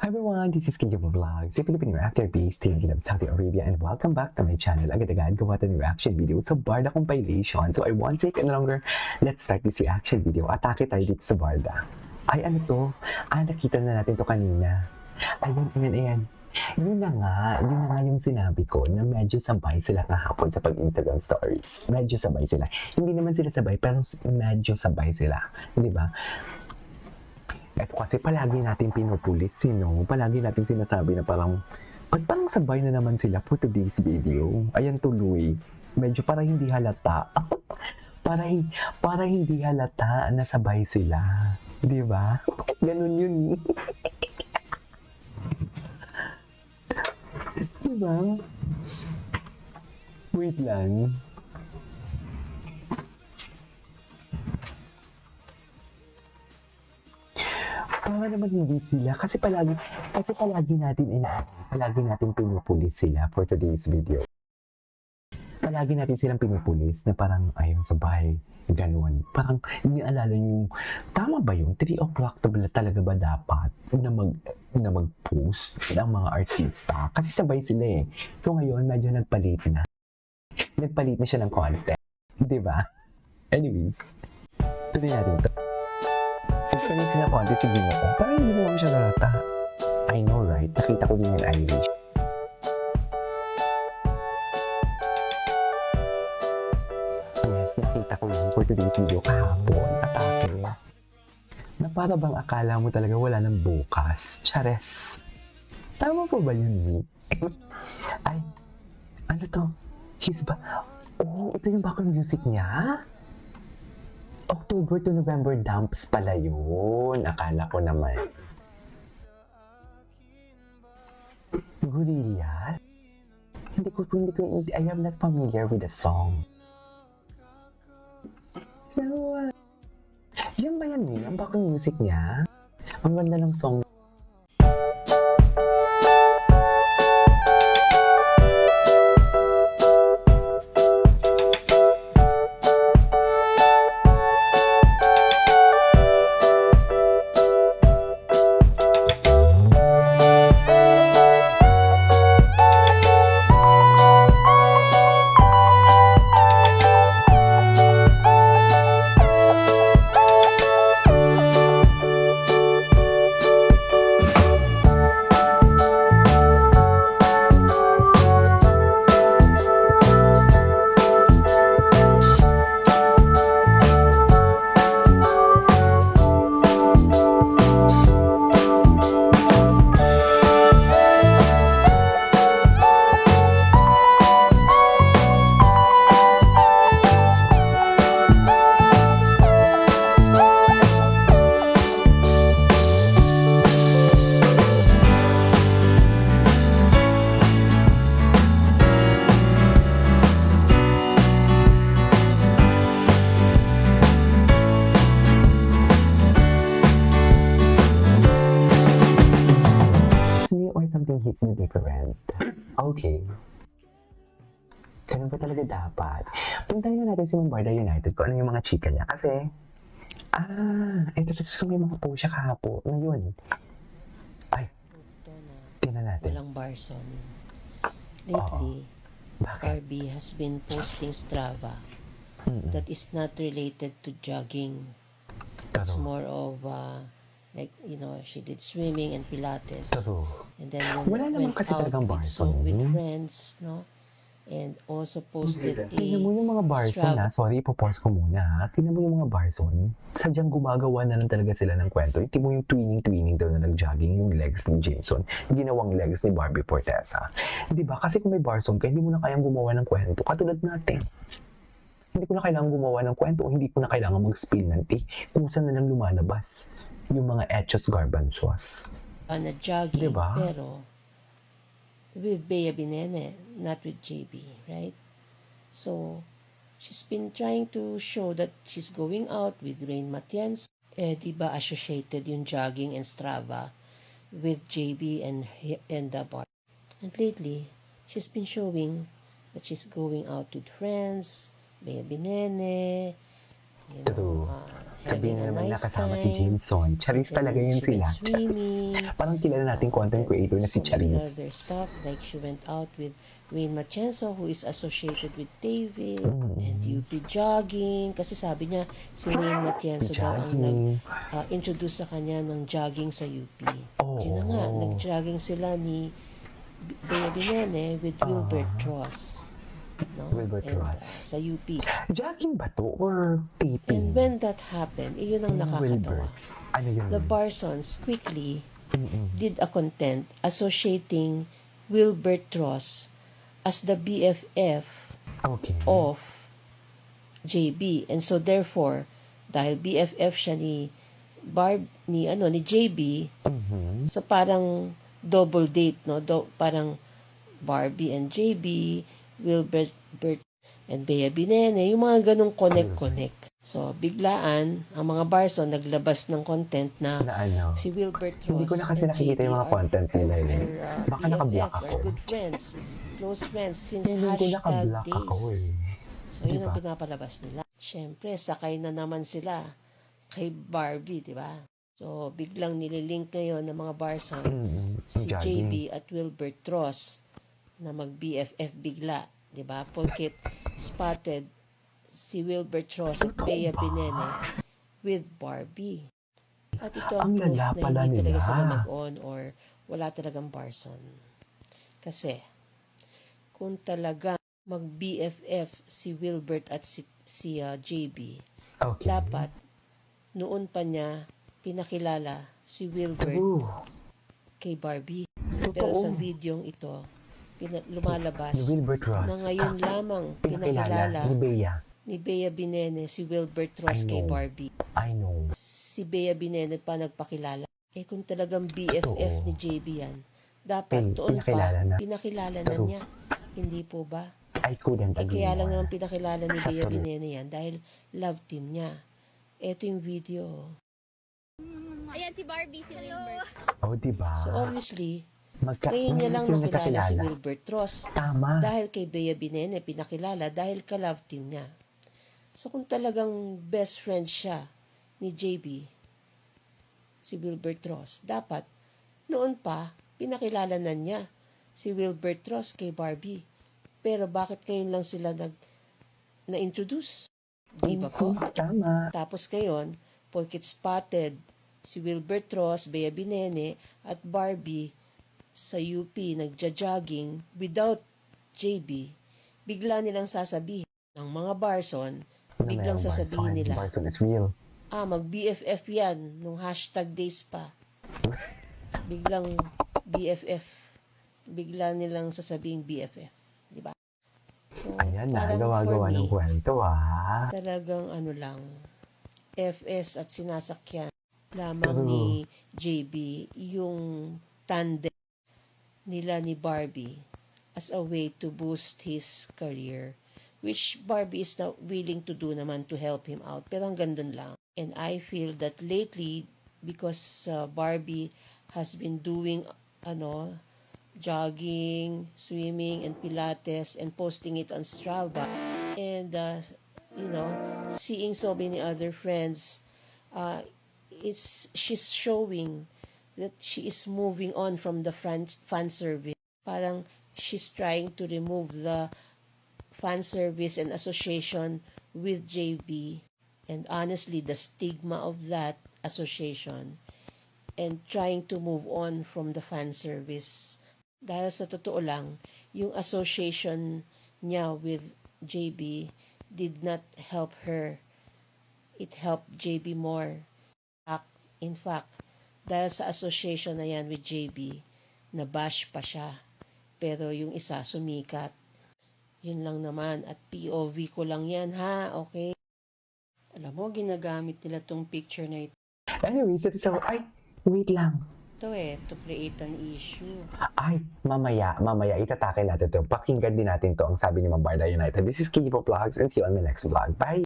Hi everyone, this is Kinjo Vlogs, a Filipino actor based in Saudi Arabia, and welcome back to my channel. Agad-agad gawa tayo ng reaction video sa Barda compilation. So I won't take any longer, let's start this reaction video. Atake tayo dito sa Barda. Ay ano to? Nakita na natin to kanina. Ayan. Yun na nga yung sinabi ko na medyo sabay sila kahapon sa pag-Instagram stories. Medyo sabay sila. Hindi naman sila sabay, pero medyo sabay sila. Di ba? Ito kasi palagi natin pinupulis, palagi natin sinasabi na parang sabay na naman sila for today's video. Ayan tuloy. Medyo para hindi halata. para hindi halata na sabay sila. Di ba? Ganun yun. Di ba? Wait lang. Para naman hindi sila kasi palagi natin pinupulis sila for today's video. Palagi natin silang pinupulis na parang ayun sabay, ganun. Parang iniaalala yung, tama ba yung 3 o'clock talaga ba dapat na mag-post ng mga artista? Kasi sabay sila eh. So ngayon, medyo nagpalit na. Nagpalit na siya ng content. Diba? Anyways, tuloy natin ito. Nagpalit na content si Gino ko. Parang hindi naman siya nata. I know, right? Nakita ko din yung Irish. Yes, nakita ko yun for today's video kahapon. Atake. Na para bang akala mo talaga wala ng bukas. Chares. Tama po ba yun, Nick? Ay, ano to? Ito yung background music niya? October to November dumps pala yun. Akala ko naman. Gorillaz? I am not familiar with the song. So, yan ba yan eh? Ang background music niya? Ang ganda ng song. Something hits me different. Okay. Ganun ba talaga dapat? Puntahin na natin si Barda United kung ano yung mga chika niya. Kasi, ito may mga post siya kahapon. Ngayon. Ay, tingnan natin. Walang Barson. Lately, Barbie has been posting Strava that is not related to jogging. It's more of like, she did swimming and Pilates. And then Wala naman kasi talagang Barson. with friends, no? And also posted Tingnan mo yung mga Barson Sorry, ipopost ko muna. Tingnan mo yung mga Barson. Sadyang gumagawa na lang talaga sila ng kwento. Tingnan mo yung twinning daw na nag-jogging yung legs ni Jameson. Ginawang legs ni Barbie Fortesa. Di ba? Kasi kung may Barson ka, hindi mo na kayang gumawa ng kwento. Katulad natin. Hindi ko na kailangan gumawa ng kwento o hindi ko na kailangan mag-spill ng tea. Kusa na lang lumalabas yung mga hechos garbanzos. Na jogging, diba? pero with Bea Binene, not with JB, right? So, she's been trying to show that she's going out with Rain Matienzo. Diba associated yung jogging and Strava with JB and the bar. And lately, she's been showing that she's going out with friends, Bea Binene, you True. know, Sabihin na having a naman nice nakasama si time. Jameson. Charis Then talaga yun she sila. went Charis. swimming. Parang kilala nating content Then creator na si so many Charis. other stuff, like she went out with Wayne Matienzo, who is associated with David, and UP jogging. Kasi sabi niya, si Wayne Matienzo daw ang Jogging. nag-introduce sa kanya ng jogging sa UP. Oo. Yun na nga, nag-jogging sila ni Bea Binene with Wilbert Ross. No? Wilbert And, Ross. sa UP. Jogging ba to or taping? And when that happened, iyon ang nakakatawa. Wilbert. Ano yun? The Barsons quickly did a content associating Wilbert Ross as the BFF Okay. of JB. And so therefore, dahil BFF siya ni JB, so parang double date, no? Parang Barbie and JB, Wilbert and Bea Binene, yung mga ganong connect. So, biglaan, ang mga Barson naglabas ng content na Na ano? si Wilbert Ross Hindi ko na kasi and nakikita yung mga JB content nila eh. Baka BFF, naka-block are ako. good friends, close friends since Hindi ko hashtag naka-block days. ako eh. So, yun Diba? ang pinapalabas nila. Siyempre, sakay na naman sila kay Barbie, di ba? So, biglang nililink ngayon ng mga Barson si Jogging. JB at Wilbert Ross na mag-BFF bigla, di ba? Porket spotted si Wilbert Ross at Bea Binene with Barbie. At ito ang Ang proof lala na pala hindi talaga nila. sila mag-on or wala talagang Barson. Kasi, kung talaga mag-BFF si Wilbert at si JB, Okay. dapat noon pa niya pinakilala si Wilbert True. kay Barbie. Pero Totoo. sa videong ito, lumalabas Ni Wilbert Ross. na ngayon lamang Pinakilala pinakilala ni Bea. ni Bea Binene si Wilbert Ross I kay know. Barbie. I know. Si Bea Binene pa nagpakilala. Eh kung talagang BFF Totoo. ni JB yan, dapat doon pinakilala na. pa pinakilala na True. niya. Hindi po ba? I couldn't Eh agree kaya lang more. naman pinakilala ni Bea Exactly. Binene yan dahil love team niya. Ito yung video. Ayan si Barbie, si Wilbert. Oh, diba? So obviously, Ngayon ngayon niya lang sila nakilala si Wilbert Ross. Tama. Dahil kay Bea Binene, pinakilala dahil ka-love team niya. So kung talagang best friend siya ni JB, si Wilbert Ross, dapat noon pa, pinakilala na niya si Wilbert Ross kay Barbie. Pero bakit ngayon lang sila na-introduce? Di ba po? Tama. Tapos ngayon, porket spotted si Wilbert Ross, Bea Binene, at Barbie sa UP nagja-jogging without JB, bigla nilang sasabihin ng mga Barson, biglang Na mayroong sasabihin Barson. nila, Barson is real. mag-BFF yan, nung hashtag days pa. Biglang BFF. Bigla nilang sasabihin BFF. Di ba? So, Ayan na, parang gawa-gawa for me, ng kwento talagang ano lang, FS at sinasakyan lamang True. ni JB yung tandem nila ni Barbie as a way to boost his career, which Barbie is now willing to do naman to help him out, pero hanggang dun lang. And I feel that lately, because Barbie has been doing jogging, swimming, and Pilates, and posting it on Strava, and seeing so many other friends, she's showing that she is moving on from the fan service. Parang she's trying to remove the fan service and association with JB, and honestly, the stigma of that association, and trying to move on from the fan service. Dahil sa totoo lang, yung association niya with JB did not help her. It helped JB more. In fact, dahil sa association na yan with JB, nabash pa siya. Pero yung isa sumikat. Yun lang naman. At POV ko lang yan, ha? Okay? Alam mo, ginagamit nila tong picture na ito. Anyways, ito sa... Ay, wait lang. To create an issue. Ay, mamaya, itatake natin to. Pakinggan din natin to ang sabi ni Mambarda United. This is Kipo Vlogs and see you on my next vlog. Bye!